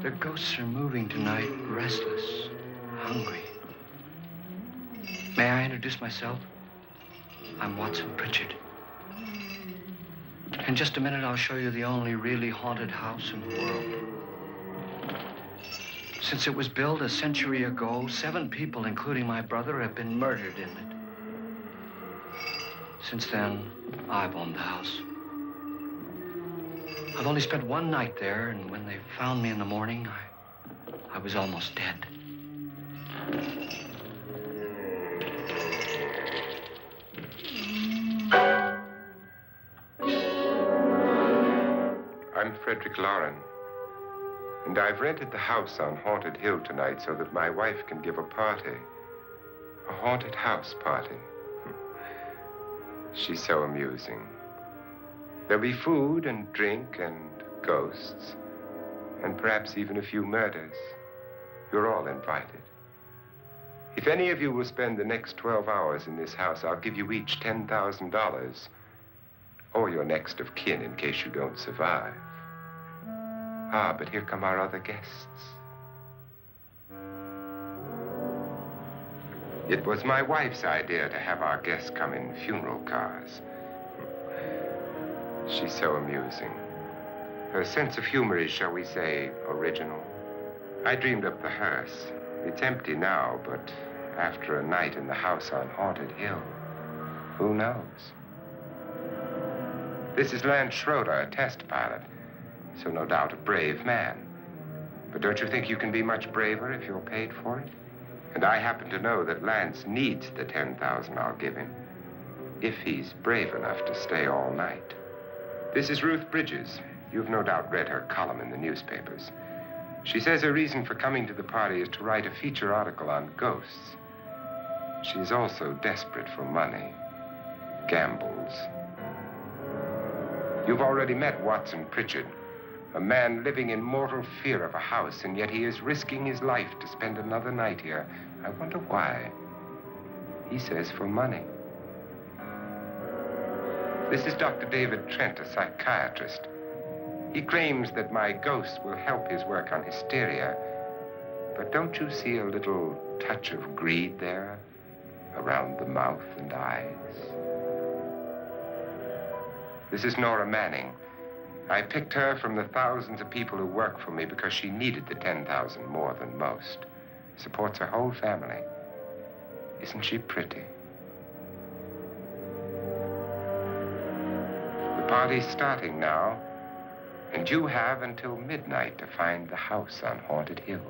The ghosts are moving tonight, restless, hungry. May I introduce myself? I'm Watson Pritchard. In just a minute, I'll show you the only really haunted house in the world. Since it was built a century ago, 7 people, including my brother, have been murdered in it. Since then, I've owned the house. I've only spent 1 night there, and when they found me in the morning, I was almost dead. I'm Frederick Lauren, and I've rented the house on Haunted Hill tonight so that my wife can give a party. A haunted house party. She's so amusing. There'll be food and drink and ghosts, and perhaps even a few murders. You're all invited. If any of you will spend the next 12 hours in this house, I'll give you each $10,000, or your next of kin in case you don't survive. Ah, but here come our other guests. It was my wife's idea to have our guests come in funeral cars. She's so amusing. Her sense of humor is, shall we say, original. I dreamed up the hearse. It's empty now, but after a night in the house on Haunted Hill, who knows? This is Lance Schroeder, a test pilot, so no doubt a brave man. But don't you think you can be much braver if you're paid for it? And I happen to know that Lance needs the $10,000 I'll give him, if he's brave enough to stay all night. This is Ruth Bridges. You've no doubt read her column in the newspapers. She says her reason for coming to the party is to write a feature article on ghosts. She's also desperate for money, gambles. You've already met Watson Pritchard, a man living in mortal fear of a house, and yet he is risking his life to spend another night here. I wonder why. He says for money. This is Dr. David Trent, a psychiatrist. He claims that my ghost will help his work on hysteria. But don't you see a little touch of greed there, around the mouth and eyes? This is Nora Manning. I picked her from the thousands of people who work for me because she needed the $10,000 more than most. Supports her whole family. Isn't she pretty? The party's starting now, and you have until midnight to find the house on Haunted Hill.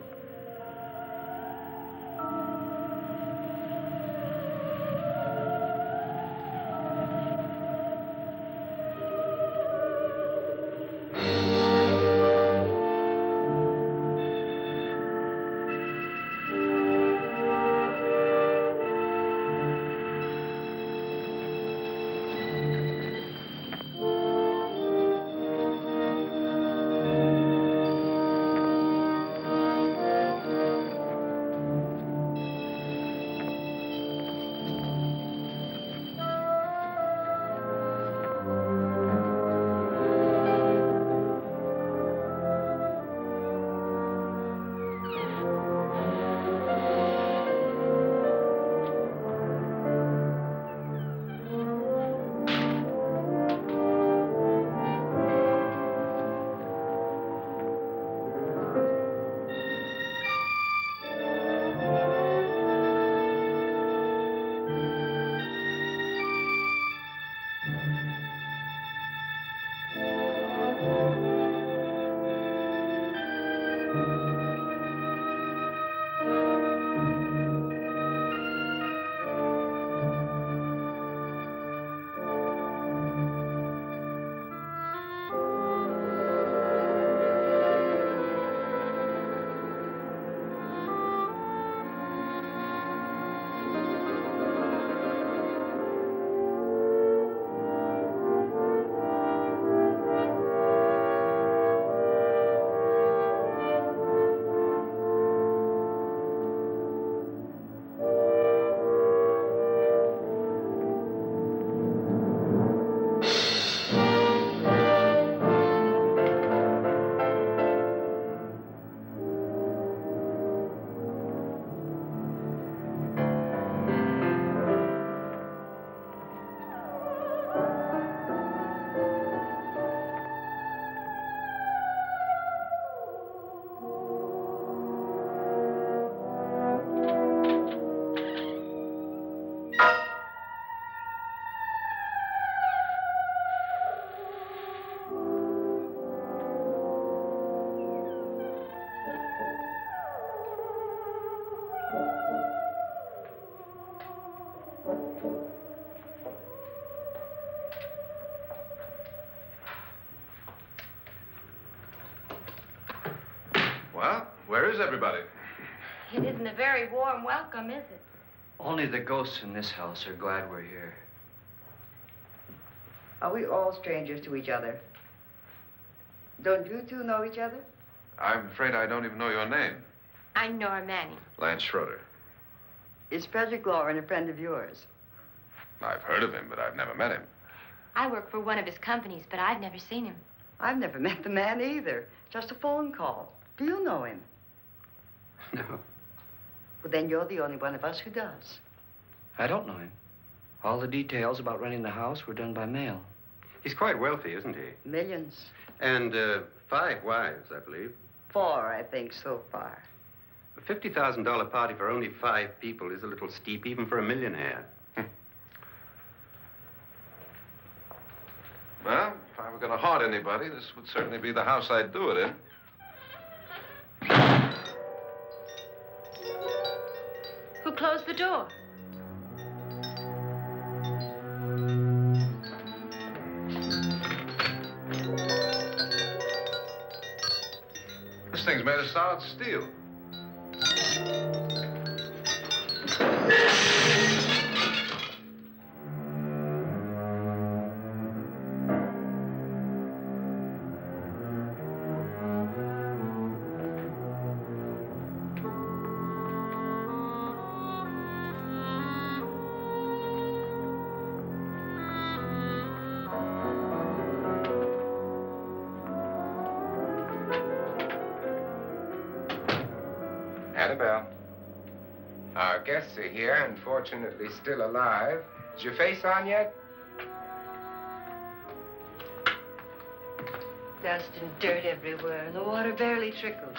Well, where is everybody? It isn't a very warm welcome, is it? Only the ghosts in this house are glad we're here. Are we all strangers to each other? Don't you two know each other? I'm afraid I don't even know your name. I'm Nora Manning. Lance Schroeder. Is Frederick Lauren a friend of yours? I've heard of him, but I've never met him. I work for one of his companies, but I've never seen him. I've never met the man either. Just a phone call. Do you know him? No, Well, then you're the only one of us who does. I don't know him. All the details about renting the house were done by mail. He's quite wealthy, isn't he? Millions. And 5 wives, I believe. 4, I think, so far. A $50,000 party for only 5 people is a little steep, even for a millionaire. Well, if I were going to haunt anybody, this would certainly be the house I'd do it in. Who closed the door? This thing's made of solid steel. Annabelle. Our guests are here, unfortunately still alive. Is your face on yet? Dust and dirt everywhere, and the water barely trickles.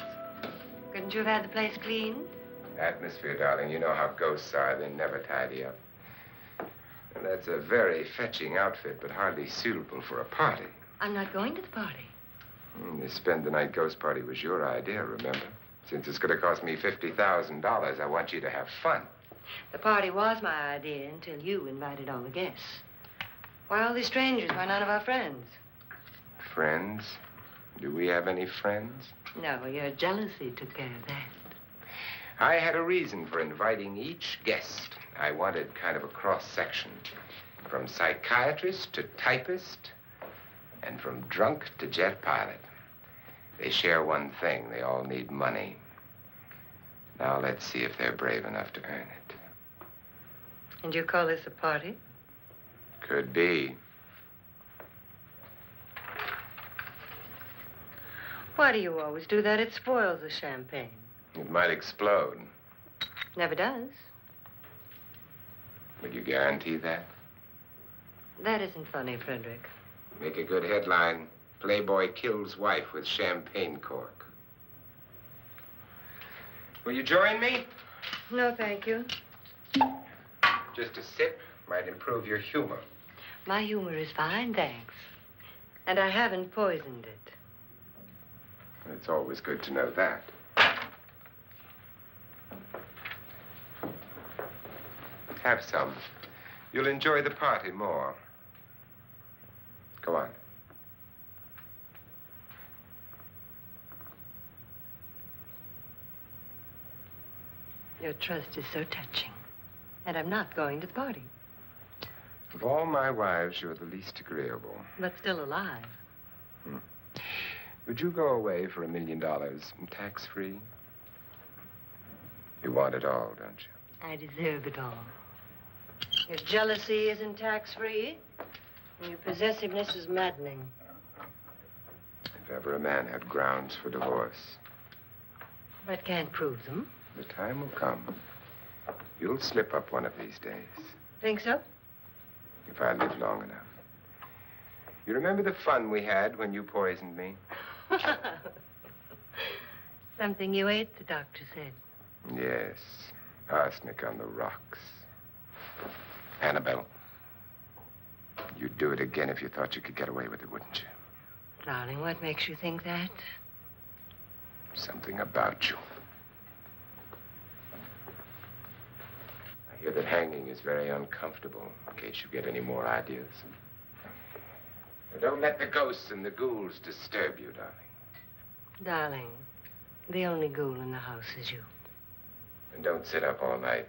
Couldn't you have had the place cleaned? Atmosphere, darling. You know how ghosts are. They never tidy up. And that's a very fetching outfit, but hardly suitable for a party. I'm not going to the party. The spend-the-night ghost party was your idea, remember? Since it's going to cost me $50,000, I want you to have fun. The party was my idea until you invited all the guests. Why all these strangers? Why none of our friends? Friends? Do we have any friends? No, your jealousy took care of that. I had a reason for inviting each guest. I wanted kind of a cross-section. From psychiatrist to typist, and from drunk to jet pilot. They share one thing. They all need money. Now let's see if they're brave enough to earn it. And you call this a party? Could be. Why do you always do that? It spoils the champagne. It might explode. Never does. Will you guarantee that? That isn't funny, Frederick. Make a good headline. Playboy kills wife with champagne cork. Will you join me? No, thank you. Just a sip might improve your humor. My humor is fine, thanks. And I haven't poisoned it. It's always good to know that. Have some. You'll enjoy the party more. Go on. Your trust is so touching. And I'm not going to the party. Of all my wives, you're the least agreeable. But still alive. Would you go away for $1 million tax-free? You want it all, don't you? I deserve it all. Your jealousy isn't tax-free. And your possessiveness is maddening. If ever a man had grounds for divorce. But can't prove them. The time will come. You'll slip up one of these days. Think so? If I live long enough. You remember the fun we had when you poisoned me? Something you ate, the doctor said. Yes. Arsenic on the rocks. Annabelle, you'd do it again if you thought you could get away with it, wouldn't you? Darling, what makes you think that? Something about you. I hear that hanging is very uncomfortable, in case you get any more ideas. Now, don't let the ghosts and the ghouls disturb you, darling. Darling, The only ghoul in the house is you. And don't sit up all night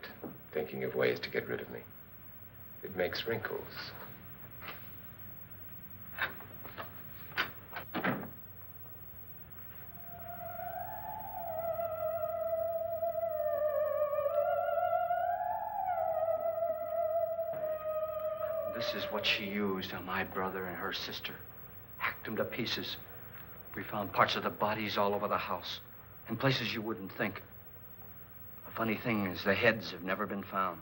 thinking of ways to get rid of me. It makes wrinkles. This is what she used on my brother and her sister. Hacked them to pieces. We found parts of the bodies all over the house, in places you wouldn't think. The funny thing is the heads have never been found.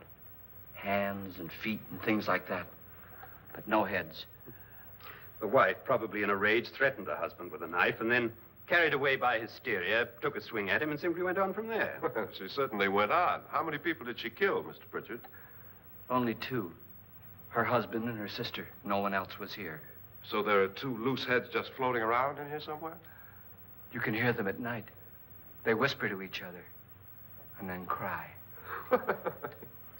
Hands and feet and things like that. But no heads. The wife, probably in a rage, threatened her husband with a knife and then, carried away by hysteria, took a swing at him and simply went on from there. Well, she certainly went on. How many people did she kill, Mr. Pritchard? Only two. Her husband and her sister. No one else was here. So there are two loose heads just floating around in here somewhere? You can hear them at night. They whisper to each other and then cry.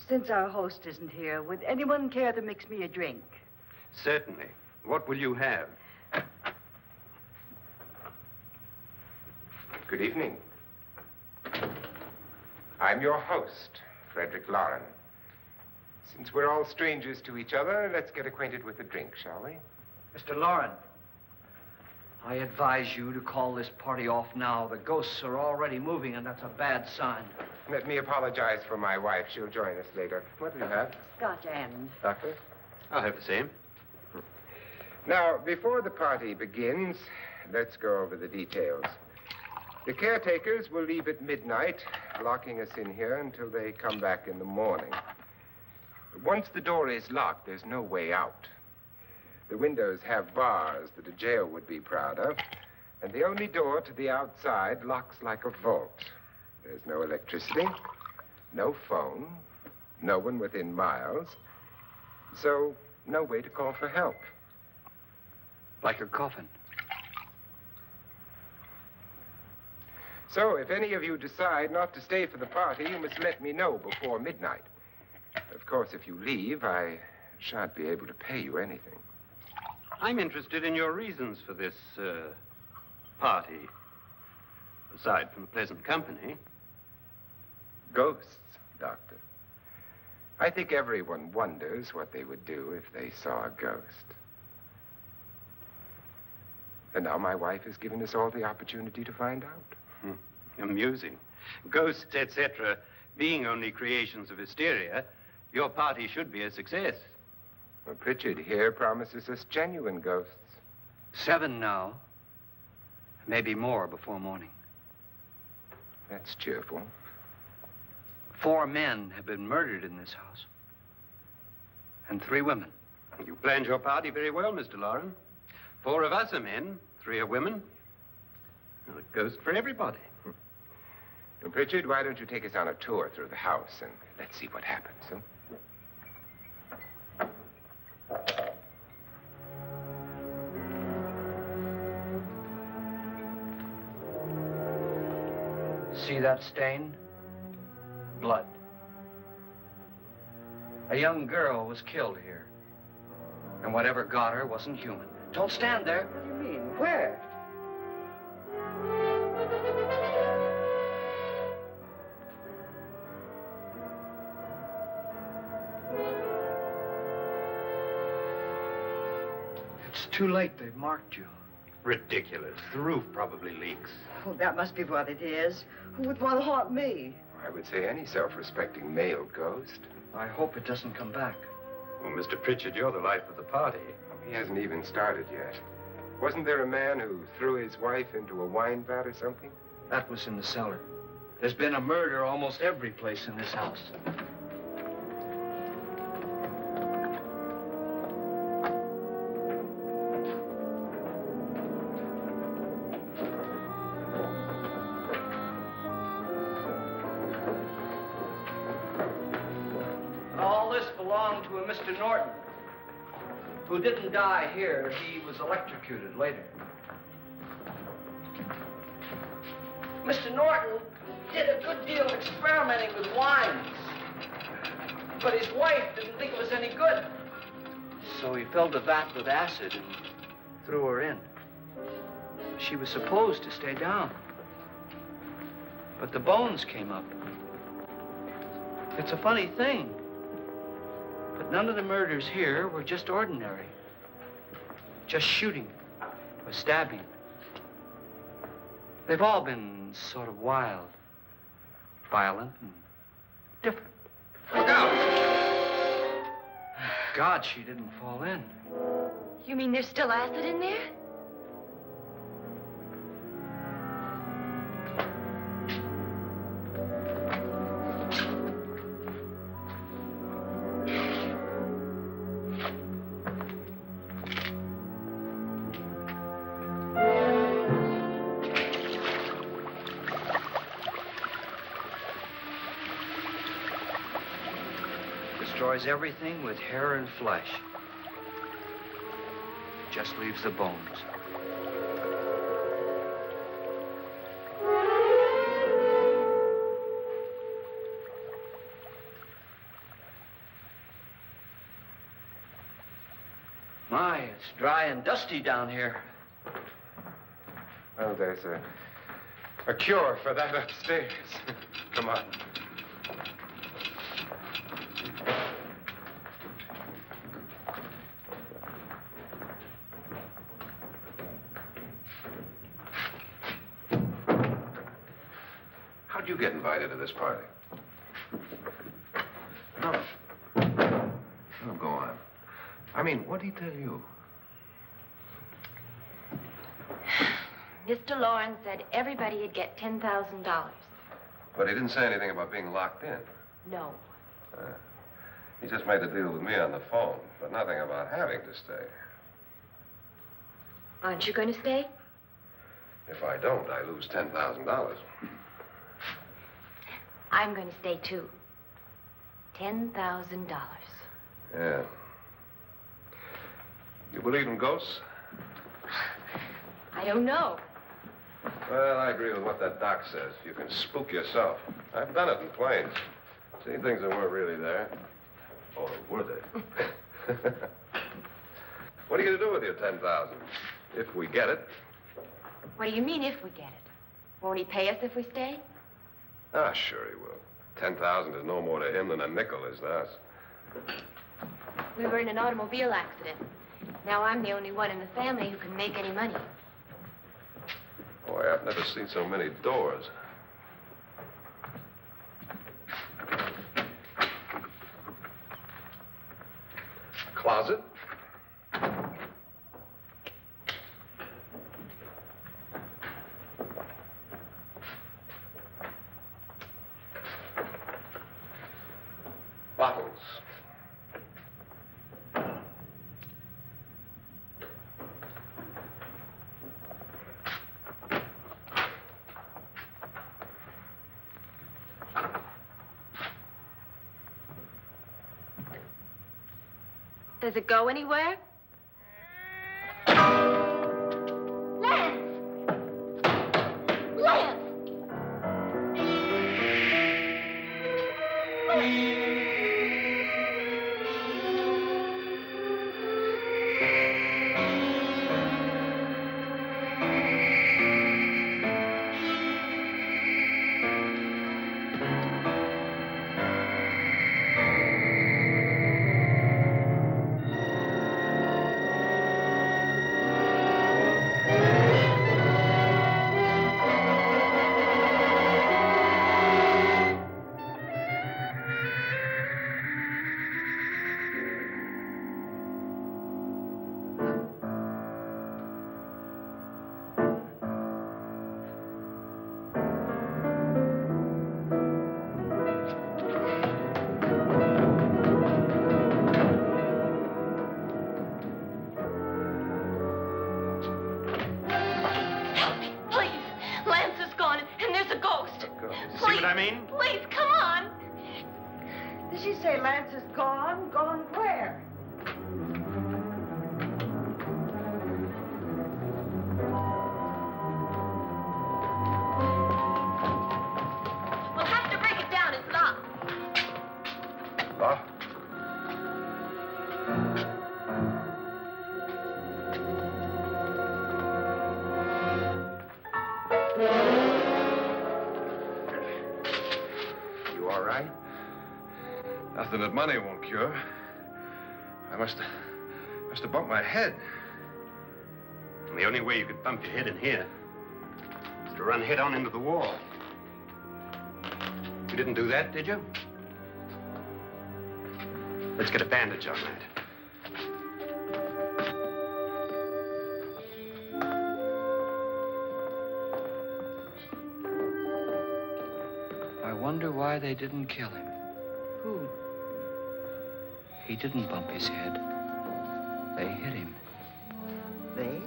Since our host isn't here, would anyone care to mix me a drink? Certainly. What will you have? Good evening. I'm your host, Frederick Lauren. Since we're all strangers to each other, let's get acquainted with a drink, shall we? Mr. Lauren, I advise you to call this party off now. The ghosts are already moving, and that's a bad sign. Let me apologize for my wife. She'll join us later. What do you have? Scotch and. Doctor? I'll have the same. Now, before the party begins, let's go over the details. The caretakers will leave at midnight, locking us in here until they come back in the morning. Once the door is locked, there's no way out. The windows have bars that a jail would be proud of, and the only door to the outside locks like a vault. There's no electricity, no phone, no one within miles, so no way to call for help. Like a coffin. So if any of you decide not to stay for the party, you must let me know before midnight. Of course, if you leave, I shan't be able to pay you anything. I'm interested in your reasons for this, party. Aside from pleasant company. Ghosts, Doctor. I think everyone wonders what they would do if they saw a ghost. And now my wife has given us all the opportunity to find out. Amusing. Ghosts, etc., being only creations of hysteria, your party should be a success. Well, Pritchard here promises us genuine ghosts. 7 now. Maybe more before morning. That's cheerful. 4 men have been murdered in this house. And 3 women. You planned your party very well, Mr. Lauren. 4 of us are men, 3 are women. Well, a ghost for everybody. Well, Pritchard, why don't you take us on a tour through the house and let's see what happens, huh? See that stain? Blood. A young girl was killed here. And whatever got her wasn't human. Don't stand there. What do you mean? Where? It's too late. They've marked you. Ridiculous. The roof probably leaks. Oh, that must be what it is. Who would want to haunt me? I would say any self-respecting male ghost. I hope it doesn't come back. Well, Mr. Pritchard, you're the life of the party. He hasn't even started yet. Wasn't there a man who threw his wife into a wine vat or something? That was in the cellar. There's been a murder almost every place in this house. All this belonged to a Mr. Norton, who didn't die here. He was electrocuted later. Mr. Norton did a good deal of experimenting with wines, but his wife didn't think it was any good. So he filled the vat with acid and threw her in. She was supposed to stay down. But the bones came up. It's a funny thing. But none of the murders here were just ordinary. Just shooting or stabbing. They've all been sort of wild, violent, and different. Look out! God, she didn't fall in. You mean there's still acid in there? Destroys everything with hair and flesh. Just leaves the bones. My, it's dry and dusty down here. Well, there's a cure for that upstairs. Come on. How'd you get invited to this party? No. No, go on. I mean, what'd he tell you? Mr. Lawrence said everybody'd get $10,000. But he didn't say anything about being locked in. No. He just made a deal with me on the phone, but nothing about having to stay. Aren't you going to stay? If I don't, I lose $10,000. I'm going to stay, too. $10,000. Yeah. You believe in ghosts? I don't know. Well, I agree with what that doc says. You can spook yourself. I've done it in planes. Seen things that weren't really there. Or were they? What are you going to do with your $10,000? If we get it. What do you mean, if we get it? Won't he pay us if we stay? Ah, sure he will. 10,000 is no more to him than a nickel is to us. We were in an automobile accident. Now I'm the only one in the family who can make any money. Boy, I've never seen so many doors. Closet? Bottles. Does it go anywhere? Lance! Lance! Please, come on. Did she say Lance is gone? Gone where? We'll have to break it down. It's locked. Locked? right? Nothing that money won't cure. I must have bumped my head. And the only way you could bump your head in here is to run head on into the wall. You didn't do that, did you? Let's get a bandage on that. I wonder why they didn't kill him. Who? He didn't bump his head. They hit him. They?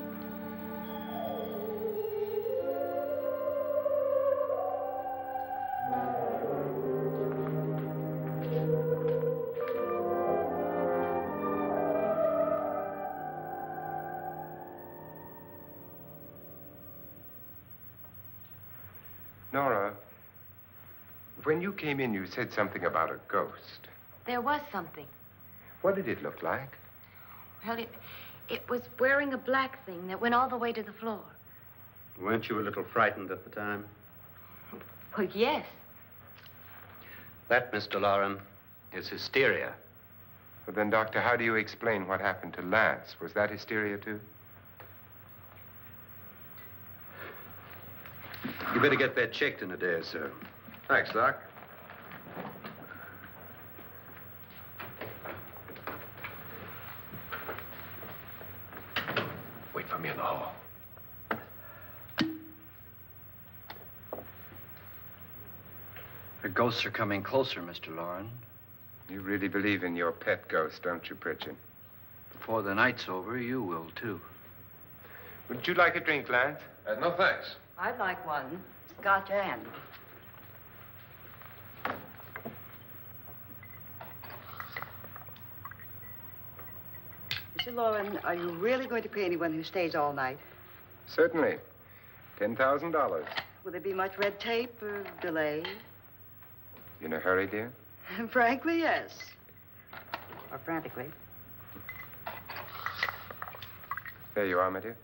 Nora, when you came in, you said something about a ghost. There was something. What did it look like? Well, it was wearing a black thing that went all the way to the floor. Weren't you a little frightened at the time? Well, yes. That, Mr. Loren, is hysteria. Well, then, Doctor, how do you explain what happened to Lance? Was that hysteria, too? You better get that checked in a day or so. Thanks, Doc. Wait for me in the hall. The ghosts are coming closer, Mr. Loren. You really believe in your pet ghost, don't you, Pritchard? Before the night's over, you will, too. Would you like a drink, Lance? No, thanks. I'd like one. Scotch and. Mr. Loren, are you really going to pay anyone who stays all night? Certainly. $10,000. Will there be much red tape or delay? In a hurry, dear? Frankly, yes. Or frantically. There you are, my dear.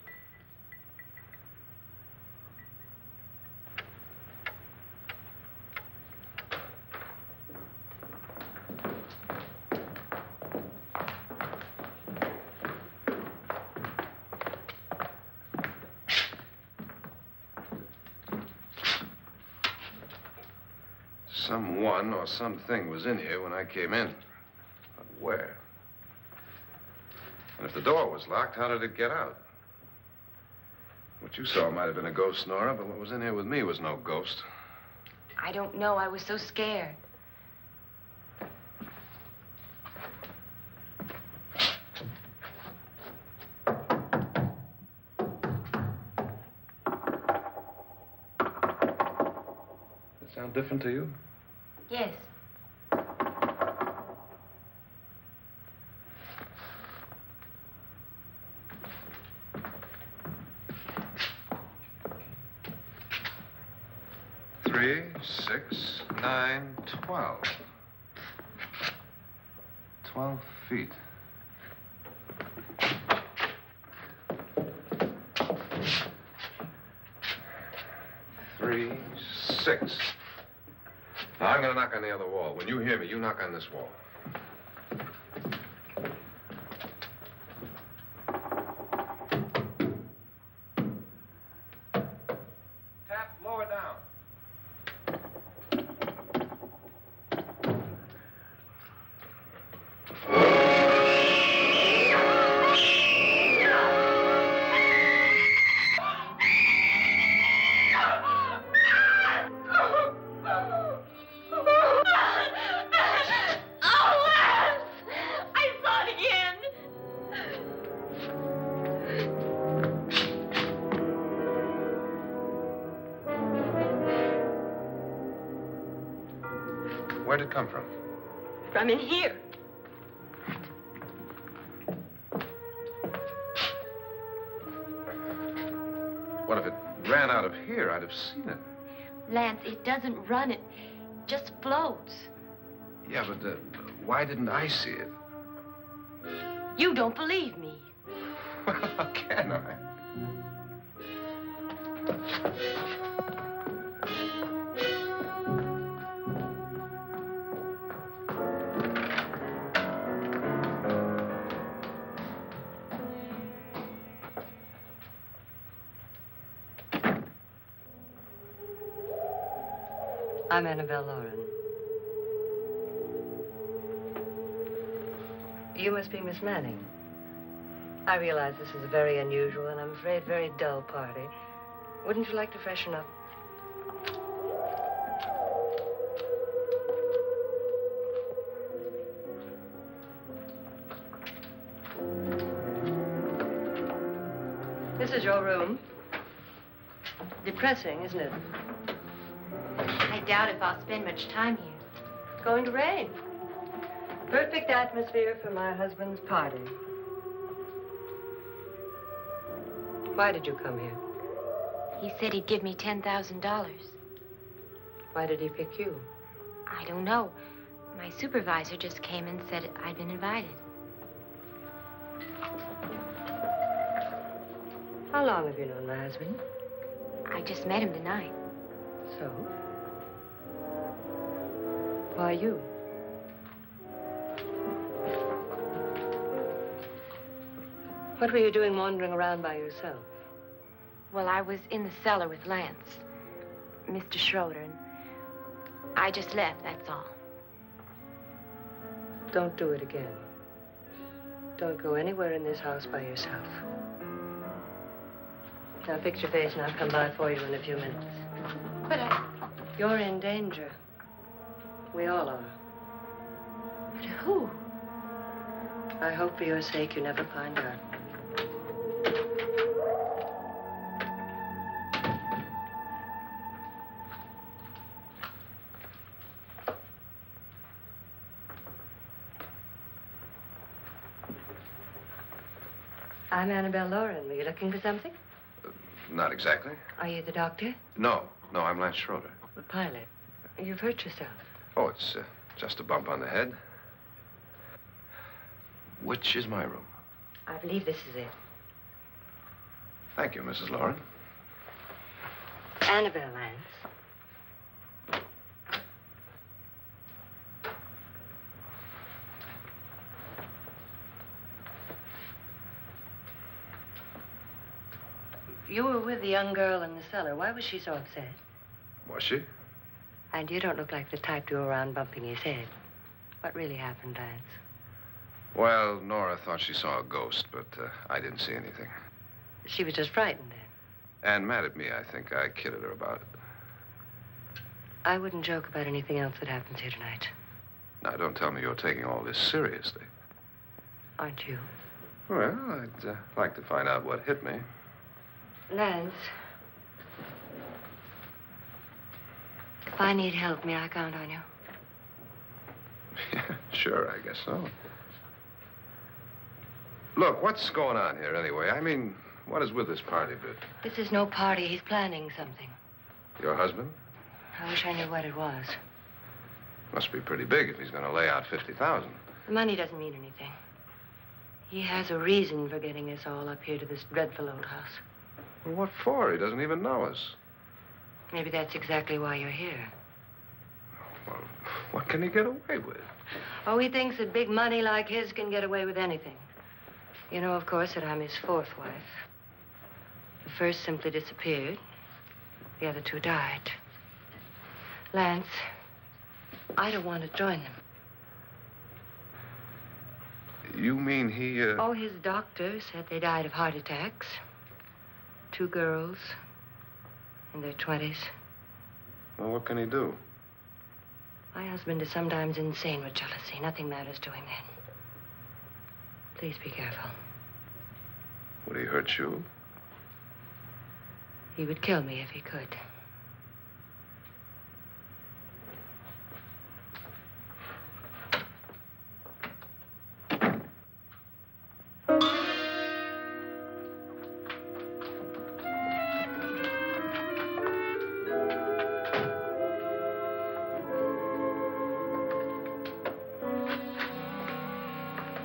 Someone or something was in here when I came in. But where? And if the door was locked, how did it get out? What you saw might have been a ghost, Nora, but what was in here with me was no ghost. I don't know. I was so scared. Does it sound different to you? Yes. Three, 6, 9, 12. 12 feet. Three, 6. Now, I'm going to knock on the other wall. When you hear me, you knock on this wall. Tap lower down. Where'd it come from? From in here. What if it ran out of here? I'd have seen it. Lance, it doesn't run. It just floats. Yeah, but why didn't I see it? You don't believe me. Well, how can I? I'm Annabelle Lauren. You must be Miss Manning. I realize this is a very unusual and I'm afraid very dull party. Wouldn't you like to freshen up? This is your room. Depressing, isn't it? I doubt if I'll spend much time here. It's going to rain. Perfect atmosphere for my husband's party. Why did you come here? He said he'd give me $10,000. Why did he pick you? I don't know. My supervisor just came and said I'd been invited. How long have you known my husband? I just met him tonight. So? Why you? What were you doing wandering around by yourself? Well, I was in the cellar with Lance, Mr. Schroeder, and I just left, that's all. Don't do it again. Don't go anywhere in this house by yourself. Now fix your face and I'll come by for you in a few minutes. But You're in danger. We all are. but who? I hope for your sake you never find out. I'm Annabelle Lauren. Were you looking for something? Not exactly. Are you the doctor? No, I'm Lance Schroeder. The pilot. You've hurt yourself. Oh, it's just a bump on the head. Which is my room? I believe this is it. Thank you, Mrs. Lauren. Annabelle Lance. You were with the young girl in the cellar. Why was she so upset? Was she? And you don't look like the type to go around bumping his head. What really happened, Lance? Well, Nora thought she saw a ghost, but I didn't see anything. She was just frightened then. And mad at me, I think. I kidded her about it. I wouldn't joke about anything else that happens here tonight. Now, don't tell me you're taking all this seriously. Aren't you? Well, I'd like to find out what hit me. Lance. If I need help, may I count on you? Sure, I guess so. Look, what's going on here anyway? I mean, what is with this party bit? This is no party. He's planning something. Your husband? I wish I knew what it was. Must be pretty big if he's going to lay out 50,000. The money doesn't mean anything. He has a reason for getting us all up here to this dreadful old house. Well, what for? He doesn't even know us. Maybe that's exactly why you're here. Well, what can he get away with? Oh, he thinks that big money like his can get away with anything. You know, of course, that I'm his fourth wife. The first simply disappeared. The other two died. Lance, I don't want to join them. You mean he, Oh, his doctor said they died of heart attacks. 2 girls in their 20s. Well, what can he do? My husband is sometimes insane with jealousy. Nothing matters to him then. Please be careful. Would he hurt you? He would kill me if he could.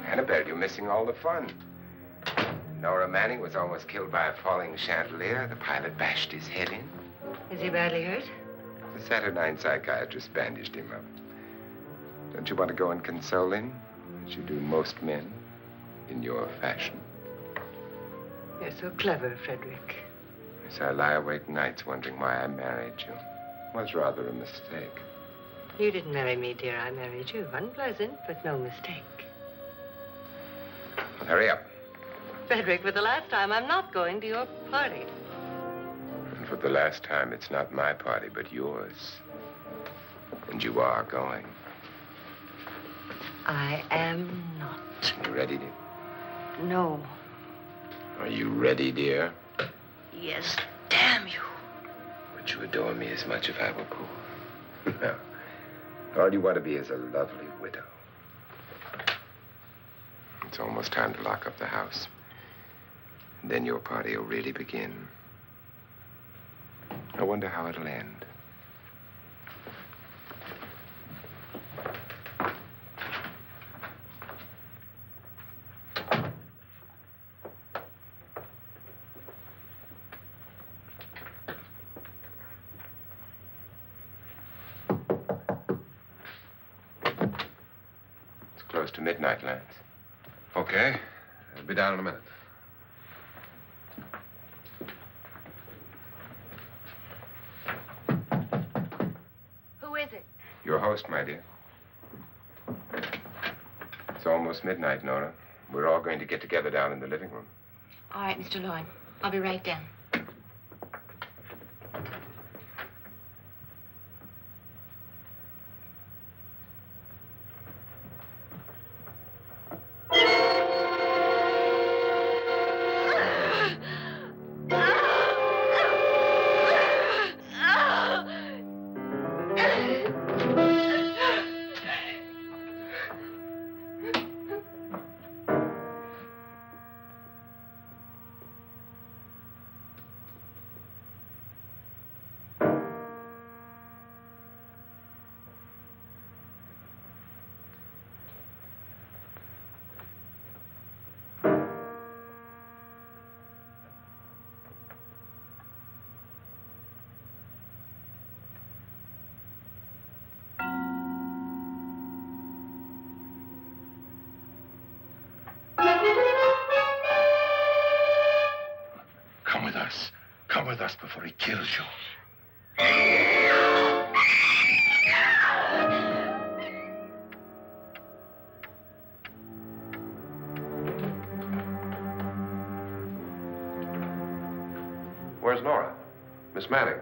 Annabelle, you're missing all the fun. Nora Manning was almost killed by a falling chandelier. The pilot bashed his head in. Is he badly hurt? The Saturnine psychiatrist bandaged him up. Don't you want to go and console him, as you do most men, in your fashion? You're so clever, Frederick. So I lie awake nights wondering why I married you. was rather a mistake. You didn't marry me, dear. I married you. Unpleasant, but no mistake. Well, hurry up. Frederick, for the last time, I'm not going to your party. And for the last time, it's not my party, but yours. And you are going. I am not. You ready, dear? No. Are you ready, dear? Yes, damn you. Would you adore me as much if I were poor? No. All you want to be is a lovely widow. It's almost time to lock up the house. And then your party will really begin. I wonder how it'll end. It's close to midnight, Lance. Okay. I'll be down in a minute. Who is it? Your host, my dear. It's almost midnight, Nora. We're all going to get together down in the living room. All right, Mr. Lloyd. I'll be right down. Come with us. Come with us before he kills you. Where's Nora? Miss Manning.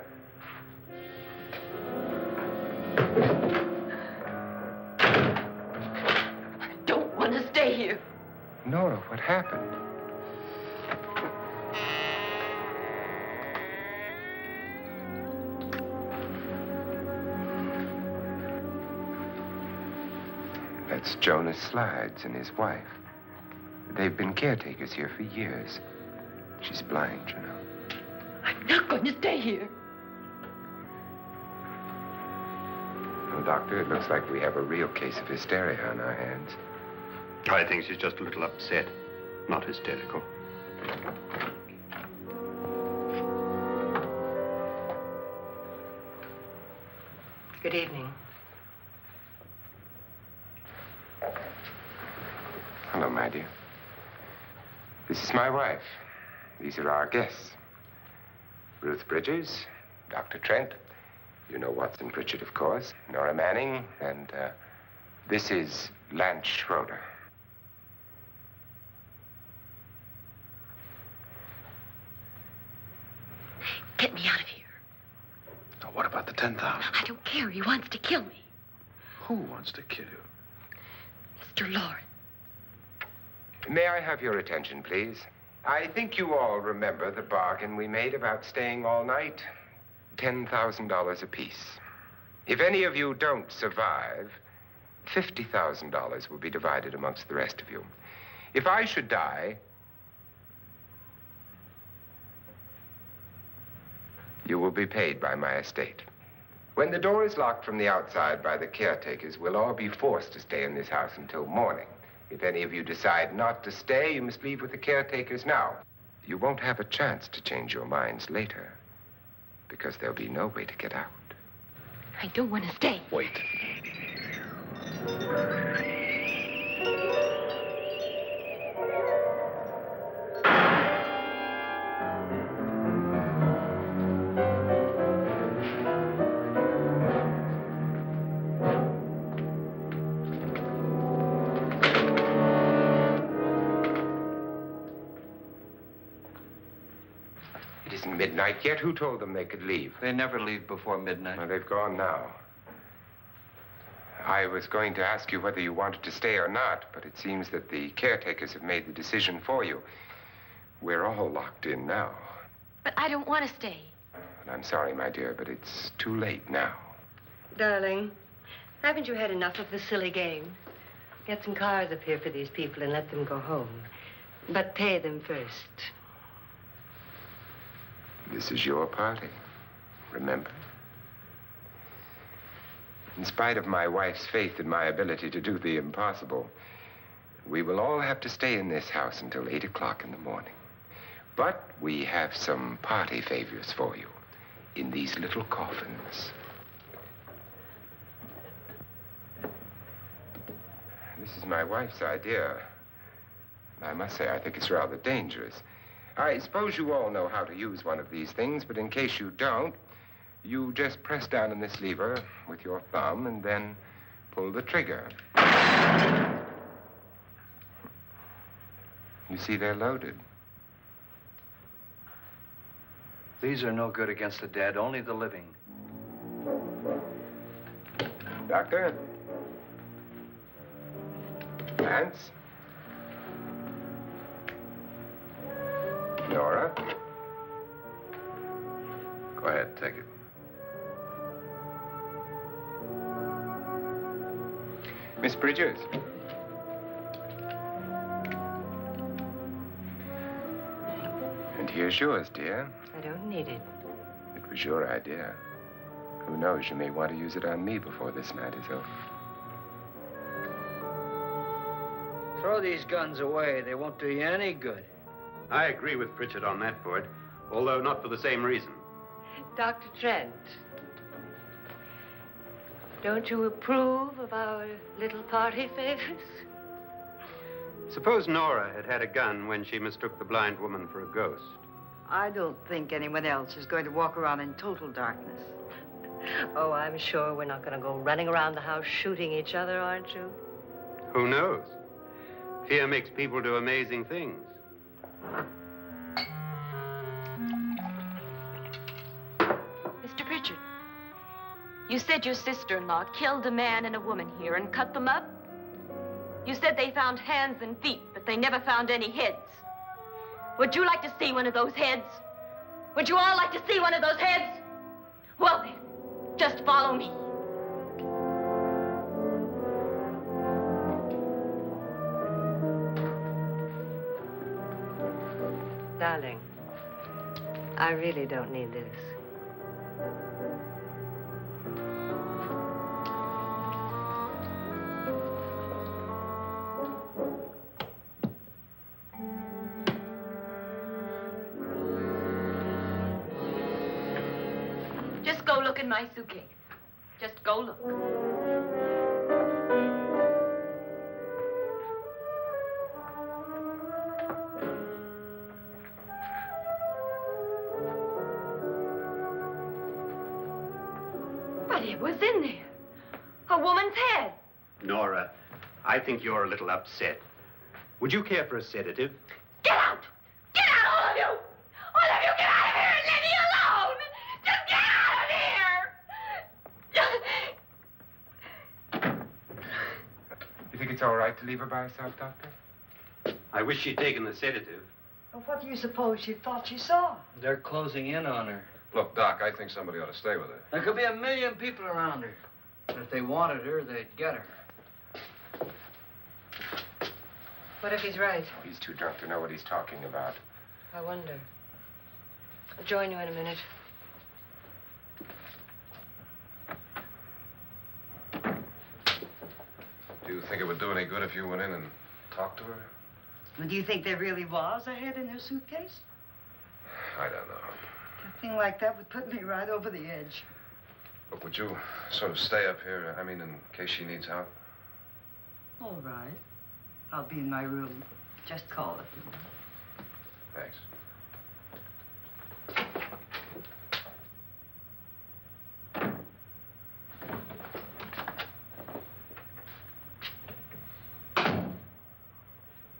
I don't want to stay here. Nora, what happened? That's Jonas Slides and his wife. They've been caretakers here for years. She's blind, you know. I'm not going to stay here. Well, Doctor, it looks like we have a real case of hysteria on our hands. I think she's just a little upset, not hysterical. Good evening. Hello, my dear. This is my wife. These are our guests. Ruth Bridges, Dr. Trent. You know Watson Pritchard, of course. Nora Manning, and this is Lance Schroeder. Get me out of here. Now, what about the 10,000? I don't care. He wants to kill me. Who wants to kill you? Mr. Lawrence. May I have your attention, please? I think you all remember the bargain we made about staying all night. $10,000 apiece. If any of you don't survive, $50,000 will be divided amongst the rest of you. If I should die, you will be paid by my estate. When the door is locked from the outside by the caretakers, we'll all be forced to stay in this house until morning. If any of you decide not to stay, you must leave with the caretakers now. You won't have a chance to change your minds later, because there'll be no way to get out. I don't want to stay. Wait. midnight yet? Who told them they could leave? They never leave before midnight. Well, they've gone now. I was going to ask you whether you wanted to stay or not, but it seems that the caretakers have made the decision for you. We're all locked in now. But I don't want to stay. And I'm sorry, my dear, but it's too late now. Darling, haven't you had enough of the silly game? Get some cars up here for these people and let them go home. But pay them first. This is your party, remember? In spite of my wife's faith in my ability to do the impossible, we will all have to stay in this house until 8 o'clock in the morning. But we have some party favors for you in these little coffins. This is my wife's idea. I must say, I think it's rather dangerous. I suppose you all know how to use one of these things, but in case you don't, you just press down on this lever with your thumb and then pull the trigger. You see, they're loaded. These are no good against the dead, only the living. Doctor? Lance? Nora? Go ahead, take it. Miss Bridges? And here's yours, dear. I don't need it. It was your idea. Who knows, you may want to use it on me before this night is over. Throw these guns away. They won't do you any good. I agree with Pritchard on that point, although not for the same reason. Dr. Trent, don't you approve of our little party favors? Suppose Nora had had a gun when she mistook the blind woman for a ghost. I don't think anyone else is going to walk around in total darkness. Oh, I'm sure we're not going to go running around the house shooting each other, aren't you? Who knows? Fear makes people do amazing things. Mr. Pritchard, you said your sister-in-law killed a man and a woman here and cut them up? You said they found hands and feet, but they never found any heads. Would you like to see one of those heads? Would you all like to see one of those heads? Well, then, just follow me. Darling, I really don't need this. Just go look in my suitcase. Just go look. But it was in there. A woman's head. Nora, I think you're a little upset. Would you care for a sedative? Get out! Get out, all of you! All of you, get out of here and leave me alone! Just get out of here! You think it's all right to leave her by herself, Doctor? I wish she'd taken the sedative. Well, what do you suppose she thought she saw? They're closing in on her. Look, Doc, I think somebody ought to stay with her. There could be 1 million people around her. And if they wanted her, they'd get her. What if he's right? He's too drunk to know what he's talking about. I wonder. I'll join you in a minute. Do you think it would do any good if you went in and talked to her? Well, do you think there really was a head in her suitcase? I don't know. A thing like that would put me right over the edge. Look, would you sort of stay up here, I mean, in case she needs help? All right. I'll be in my room. Just call it. Thanks.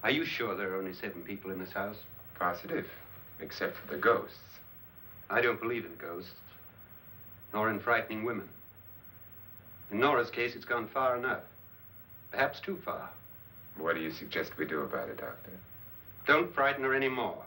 Are you sure there are only 7 people in this house? Positive, except for the ghosts. I don't believe in ghosts, nor in frightening women. In Nora's case, it's gone far enough. Perhaps too far. What do you suggest we do about it, Doctor? Don't frighten her anymore.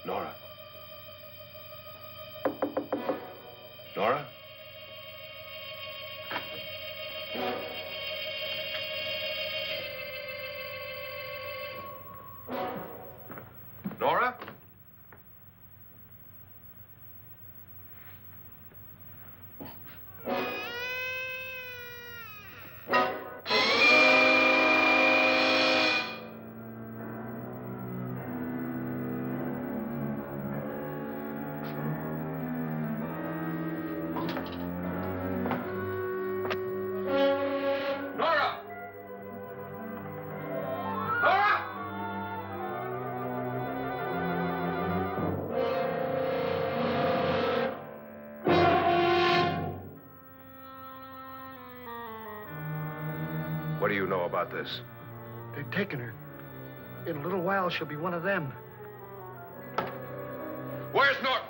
Nora? Nora? Nora? Nora! Nora! What do you know about this? They've taken her. In a little while, she'll be one of them. Where's Nora?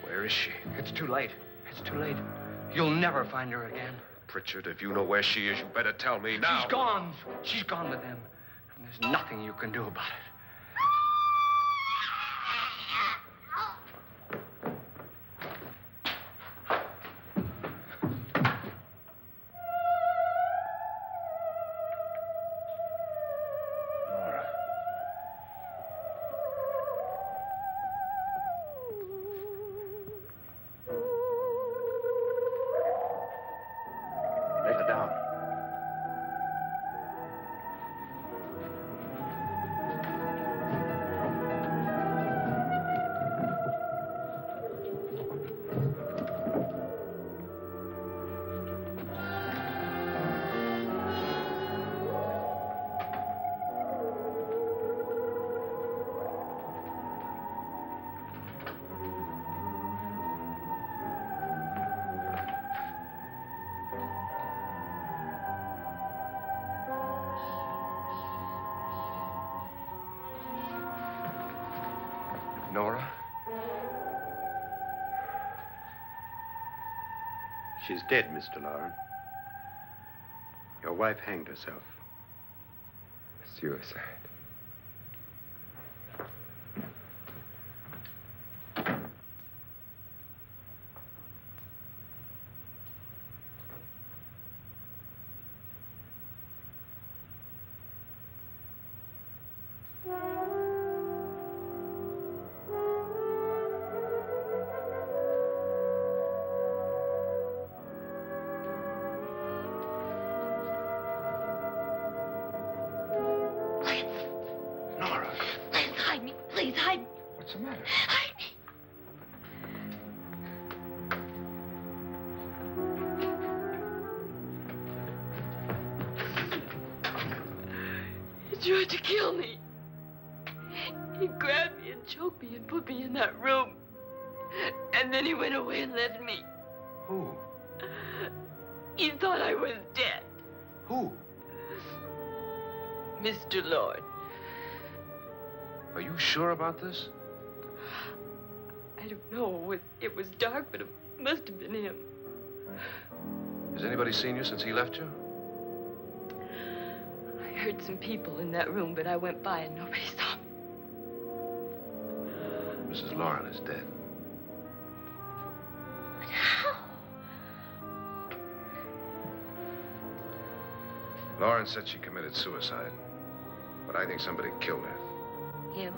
Where is she? It's too late. It's too late. You'll never find her again. Pritchard, if you know where she is, you better tell me now. She's gone. She's gone with them. And there's nothing you can do about it. Nora. Let her down. Nora? She's dead, Mr. Lauren. Your wife hanged herself. Suicide. Nora, Please hide me. Please hide me. What's the matter? Hide me. He tried to kill me. He grabbed me and choked me and put me in that room. And then he went away and left me. who? He thought I was dead. Who? Mr. Lord. Are you sure about this? I don't know. It was dark, but it must have been him. Has anybody seen you since he left you? I heard some people in that room, but I went by and nobody saw me. Mrs. Lauren is dead. But how? Lauren said she committed suicide, but I think somebody killed her. Him?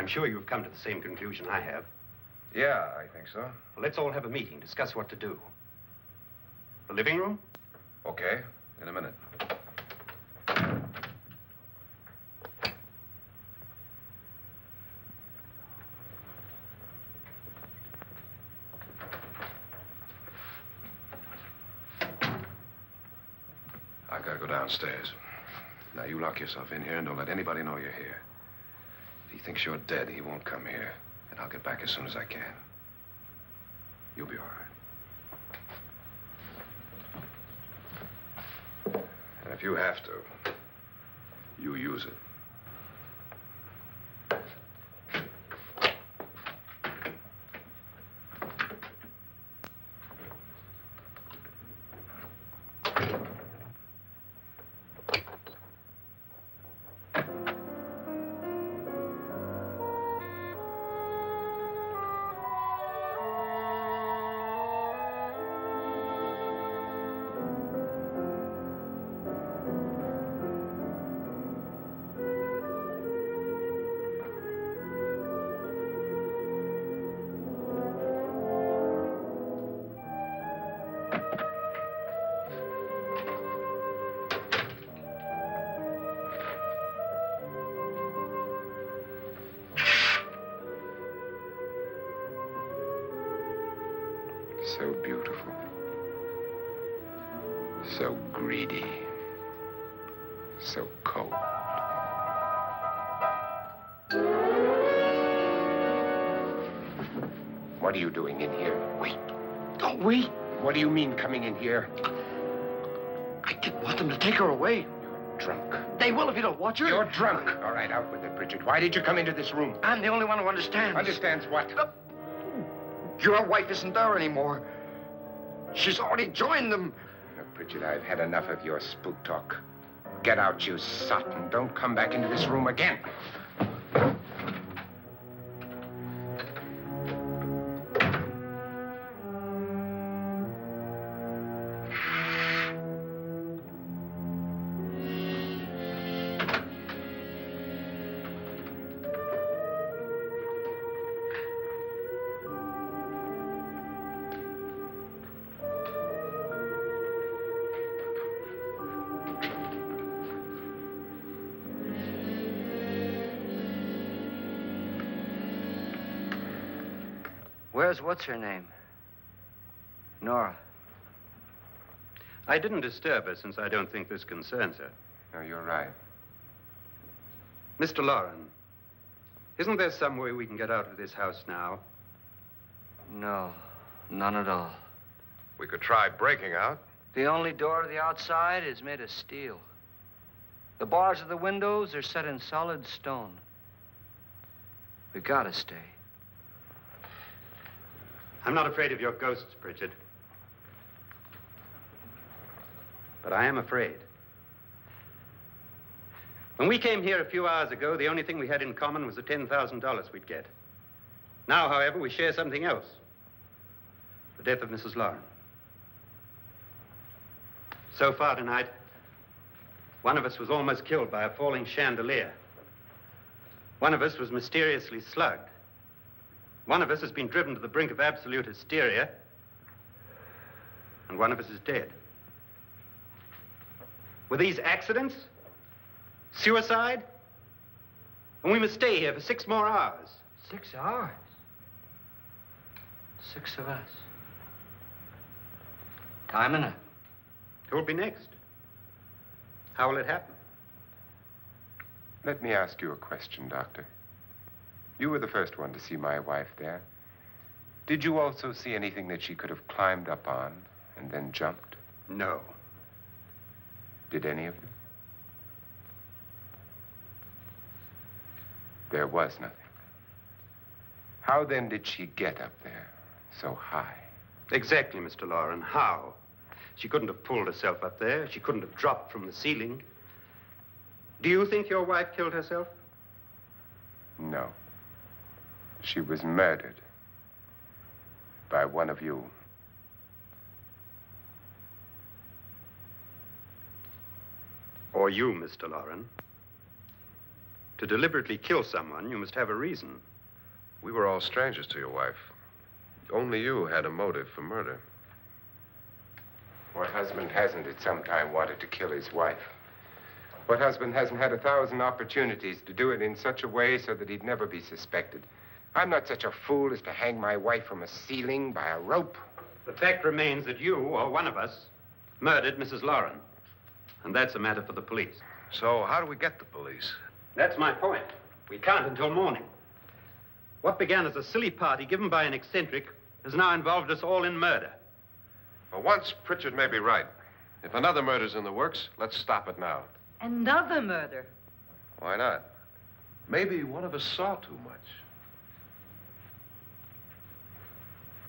I'm sure you've come to the same conclusion I have. Yeah, I think so. Well, let's all have a meeting, discuss what to do. The living room? Okay, in a minute. I've got to go downstairs. Now, you lock yourself in here and don't let anybody know you're here. If he thinks you're dead, he won't come here. And I'll get back as soon as I can. You'll be all right. And if you have to, you use it. So beautiful. So greedy. So cold. What are you doing in here? Wait. Don't wait. What do you mean coming in here? I didn't want them to take her away. You're drunk. They will if you don't watch her. You're drunk. All right, out with it, Bridget. Why did you come into this room? I'm the only one who understands. Understands what? Your wife isn't there anymore. She's already joined them. Look, Bridget, I've had enough of your spook talk. Get out, you sot, and don't come back into this room again. Where's what's-her-name? Nora. I didn't disturb her since I don't think this concerns her. No, you're right. Mr. Loren, isn't there some way we can get out of this house now? No, none at all. We could try breaking out. The only door to the outside is made of steel. The bars of the windows are set in solid stone. We gotta stay. I'm not afraid of your ghosts, Bridget. But I am afraid. When we came here a few hours ago, the only thing we had in common was the $10,000 we'd get. Now, however, we share something else. The death of Mrs. Loren. So far tonight, one of us was almost killed by a falling chandelier. One of us was mysteriously slugged. One of us has been driven to the brink of absolute hysteria, and one of us is dead. Were these accidents? Suicide? And we must stay here for 6 more hours. 6 hours? 6 of us. Time enough. Who'll be next? How will it happen? Let me ask you a question, Doctor. You were the first one to see my wife there. Did you also see anything that she could have climbed up on and then jumped? No. Did any of you? There was nothing. How then did she get up there so high? Exactly, Mr. Loren. How? She couldn't have pulled herself up there. She couldn't have dropped from the ceiling. Do you think your wife killed herself? No. She was murdered by one of you. Or you, Mr. Loren. To deliberately kill someone, you must have a reason. We were all strangers to your wife. Only you had a motive for murder. What husband hasn't at some time wanted to kill his wife? What husband hasn't had 1,000 opportunities to do it in such a way so that he'd never be suspected? I'm not such a fool as to hang my wife from a ceiling by a rope. The fact remains that you, or one of us, murdered Mrs. Lauren. And that's a matter for the police. So how do we get the police? That's my point. We can't until morning. What began as a silly party given by an eccentric has now involved us all in murder. For once, Pritchard may be right. If another murder's in the works, let's stop it now. Another murder. Why not? Maybe one of us saw too much.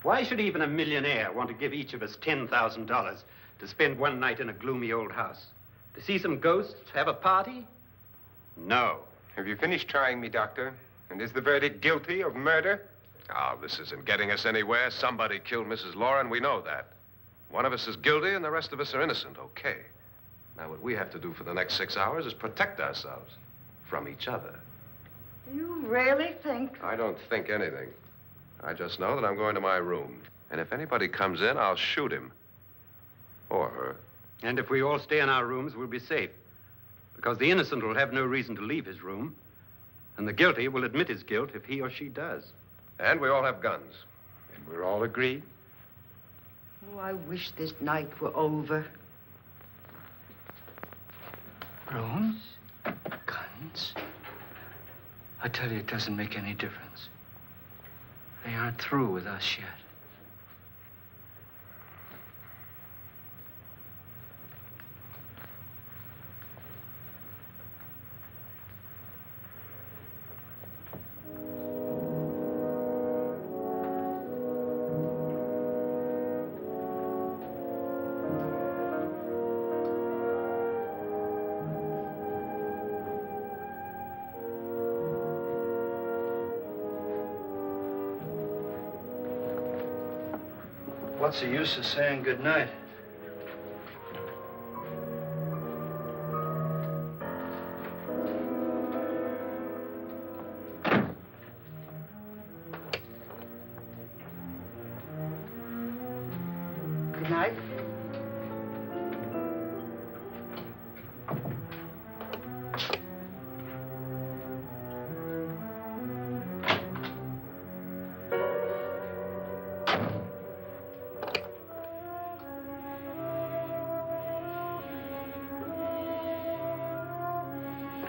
Why should even a millionaire want to give each of us $10,000 to spend one night in a gloomy old house? To see some ghosts, have a party? No. Have you finished trying me, Doctor? And is the verdict guilty of murder? Oh, this isn't getting us anywhere. Somebody killed Mrs. Lauren. We know that. One of us is guilty and the rest of us are innocent. Okay. Now, what we have to do for the next 6 hours is protect ourselves from each other. You really think? I don't think anything. I just know that I'm going to my room. And if anybody comes in, I'll shoot him. Or her. And if we all stay in our rooms, we'll be safe. Because the innocent will have no reason to leave his room. And the guilty will admit his guilt if he or she does. And we all have guns. And we're all agreed? Oh, I wish this night were over. Rooms? Guns? I tell you, it doesn't make any difference. They aren't through with us yet. What's the use of saying goodnight? Good night.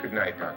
Good night, Doctor.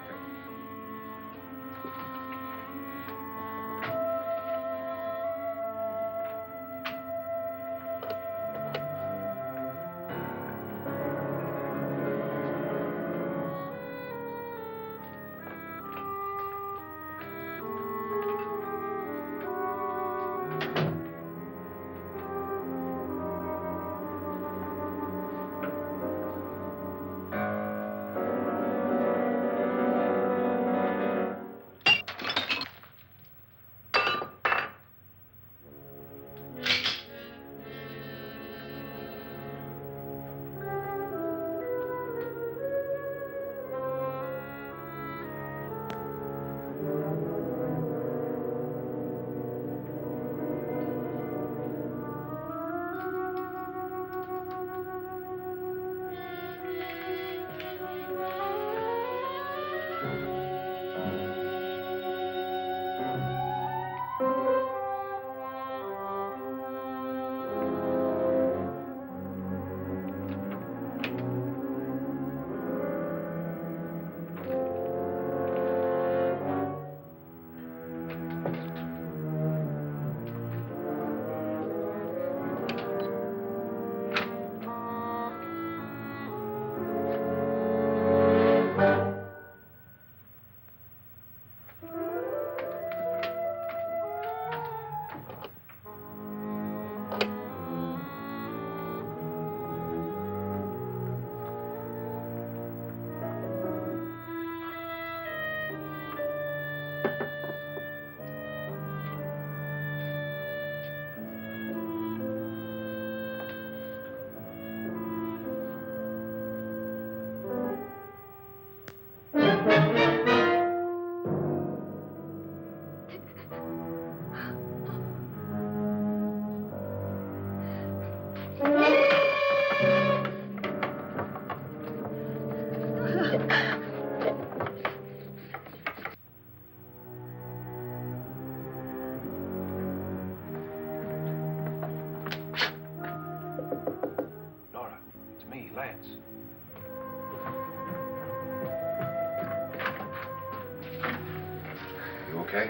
okay?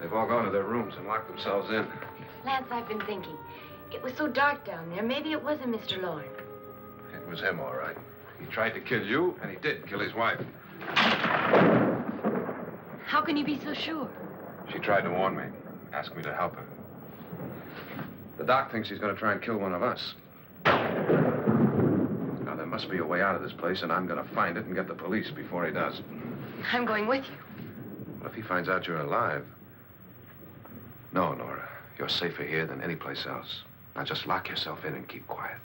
They've all gone to their rooms and locked themselves in. Lance, I've been thinking. It was so dark down there. Maybe it wasn't Mr. Lorne. It was him, all right. He tried to kill you, and he did kill his wife. How can you be so sure? She tried to warn me, asked me to help her. The doc thinks he's going to try and kill one of us. Now, there must be a way out of this place, and I'm going to find it and get the police before he does. I'm going with you. What if he finds out you're alive? No, Nora. You're safer here than any place else. Now, just lock yourself in and keep quiet.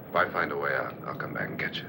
If I find a way out, I'll come back and get you.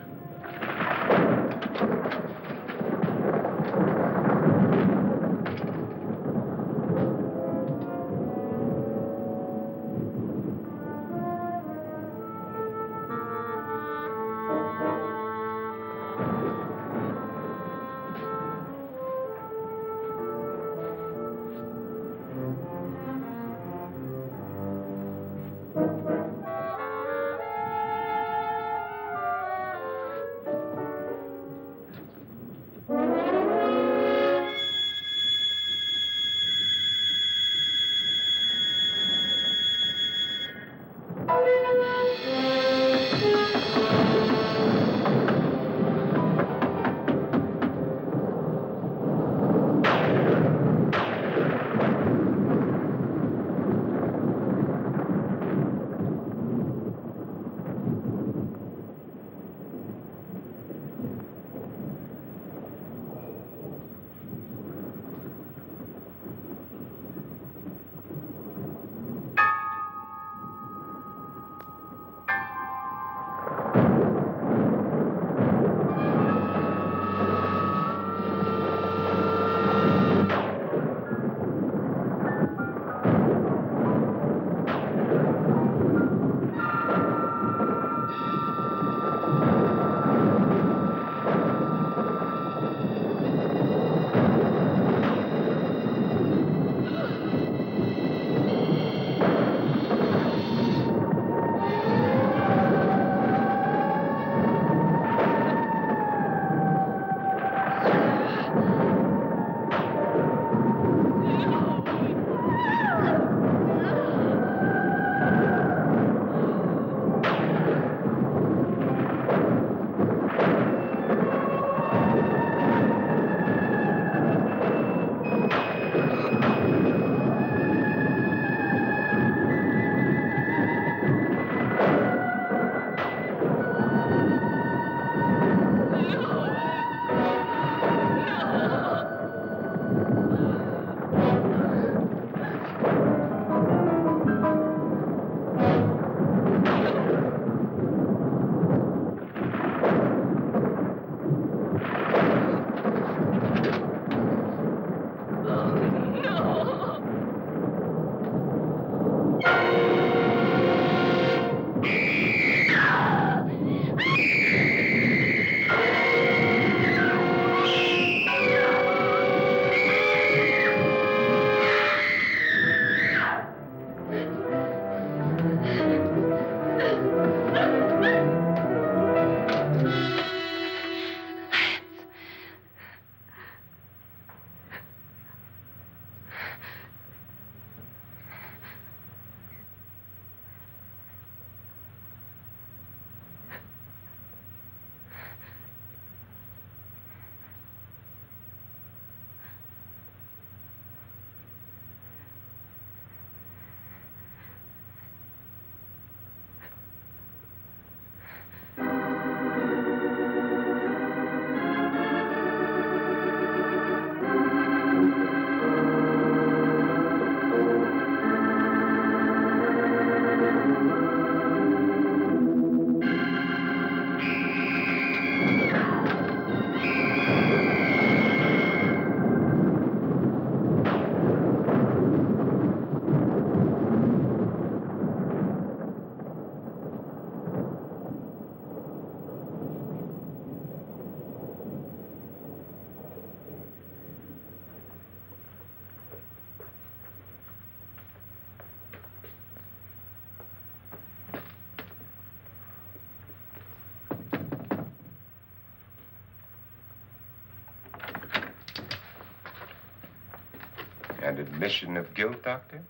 And admission of guilt, Doctor?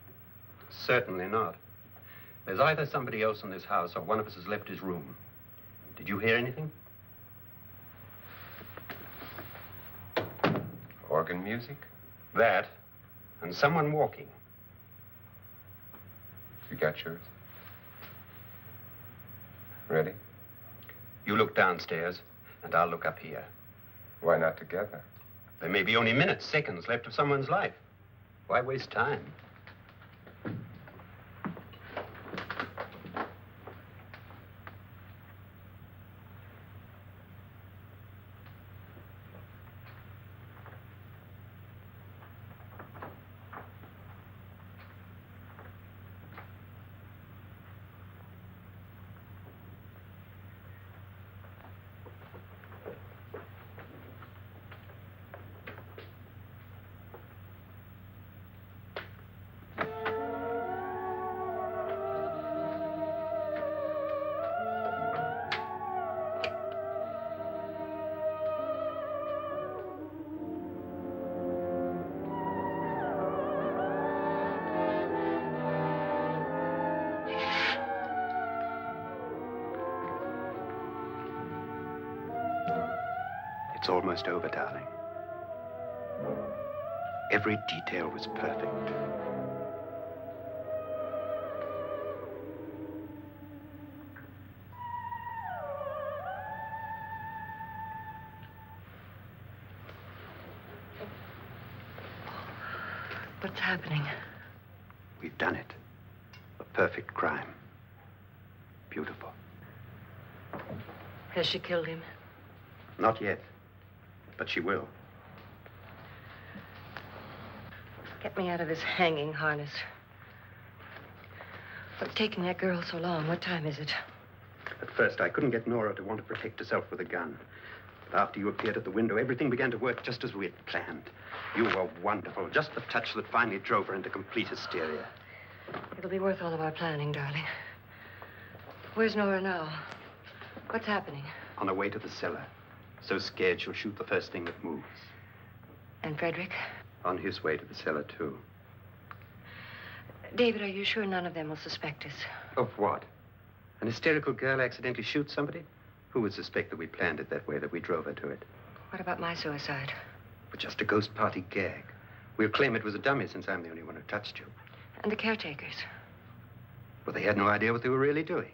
Certainly not. There's either somebody else in this house or one of us has left his room. Did you hear anything? Organ music? That, and someone walking. You got yours? Ready? You look downstairs, and I'll look up here. Why not together? There may be only minutes, seconds left of someone's life. Why waste time? It's almost over, darling. Every detail was perfect. What's happening? We've done it. A perfect crime. Beautiful. Has she killed him? Not yet, but she will. Get me out of this hanging harness. What's taking that girl so long? What time is it? At first, I couldn't get Nora to want to protect herself with a gun. But after you appeared at the window, everything began to work just as we had planned. You were wonderful. Just the touch that finally drove her into complete hysteria. It'll be worth all of our planning, darling. Where's Nora now? What's happening? On her way to the cellar. So scared she'll shoot the first thing that moves. And Frederick? On his way to the cellar, too. David, are you sure none of them will suspect us? Of what? An hysterical girl accidentally shoots somebody? Who would suspect that we planned it that way, that we drove her to it? What about my suicide? But just a ghost party gag. We'll claim it was a dummy since I'm the only one who touched you. And the caretakers? Well, they had no idea what they were really doing.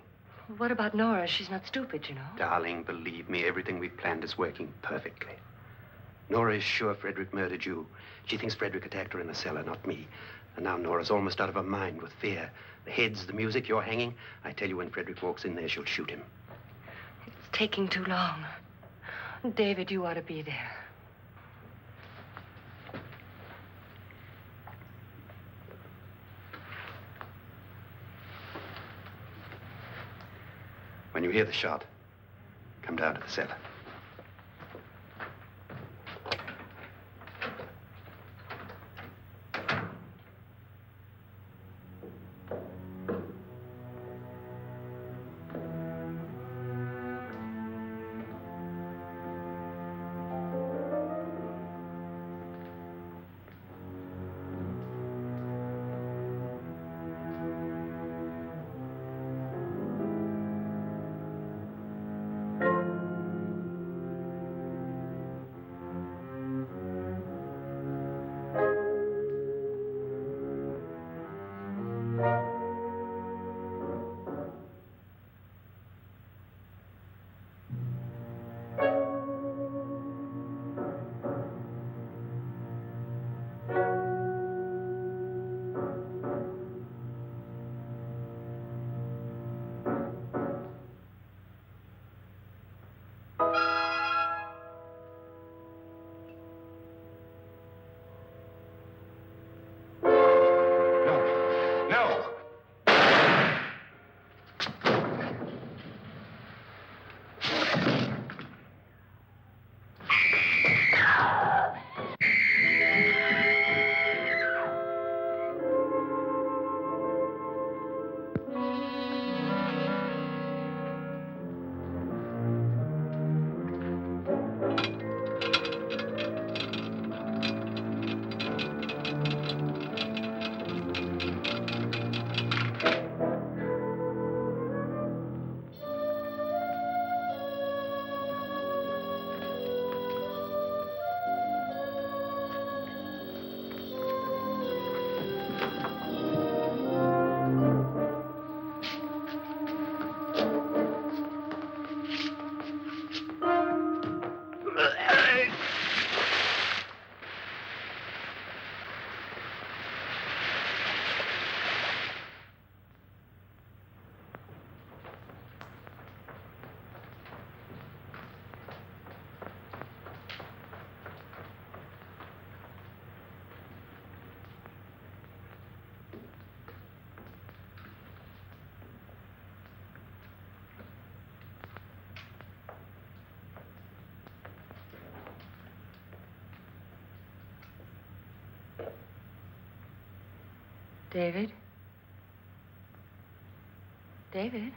What about Nora? She's not stupid, you know. Darling, believe me, everything we've planned is working perfectly. Nora is sure Frederick murdered you. She thinks Frederick attacked her in the cellar, not me. And now Nora's almost out of her mind with fear. The heads, the music, you're hanging. I tell you, when Frederick walks in there, she'll shoot him. It's taking too long. David, you ought to be there. When you hear the shot, come down to the cellar. David? David?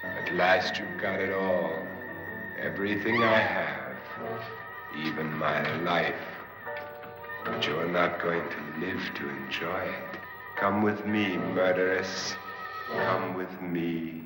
At last you've got it all. Everything I have. Even my life. But you're not going to live to enjoy it. Come with me, murderess. Come with me.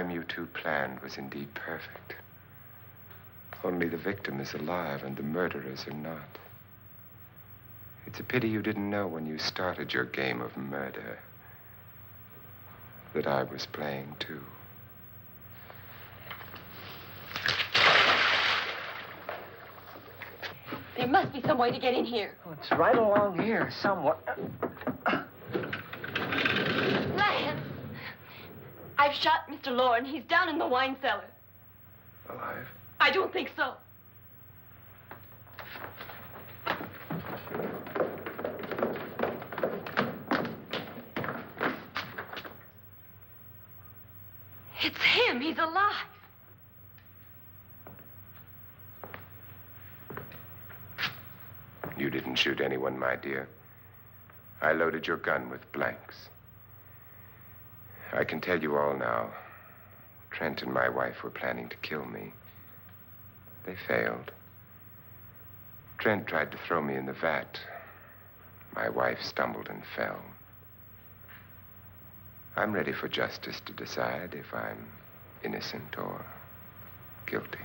You two planned was indeed perfect. Only the victim is alive and the murderers are not. It's a pity you didn't know when you started your game of murder that I was playing too. There must be some way to get in here. Oh, it's right along here somewhere. Lance! I've shot Mr. Loren. He's down in the wine cellar. Alive? I don't think so. It's him. He's alive. You didn't shoot anyone, my dear. I loaded your gun with blanks. I can tell you all now. Trent and my wife were planning to kill me. They failed. Trent tried to throw me in the vat. My wife stumbled and fell. I'm ready for justice to decide if I'm innocent or guilty.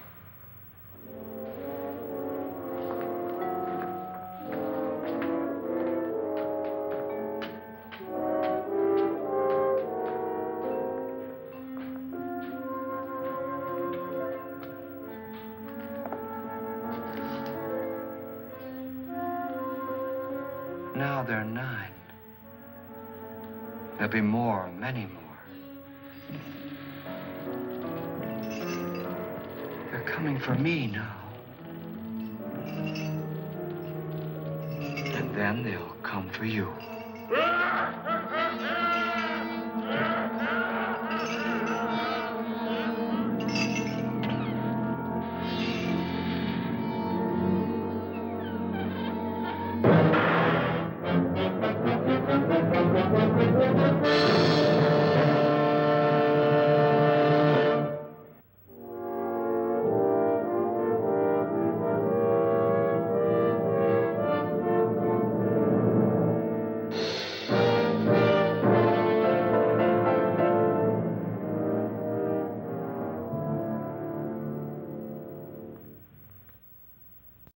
Now there are 9. There'll be more, many more. They're coming for me now. And then they'll come for you.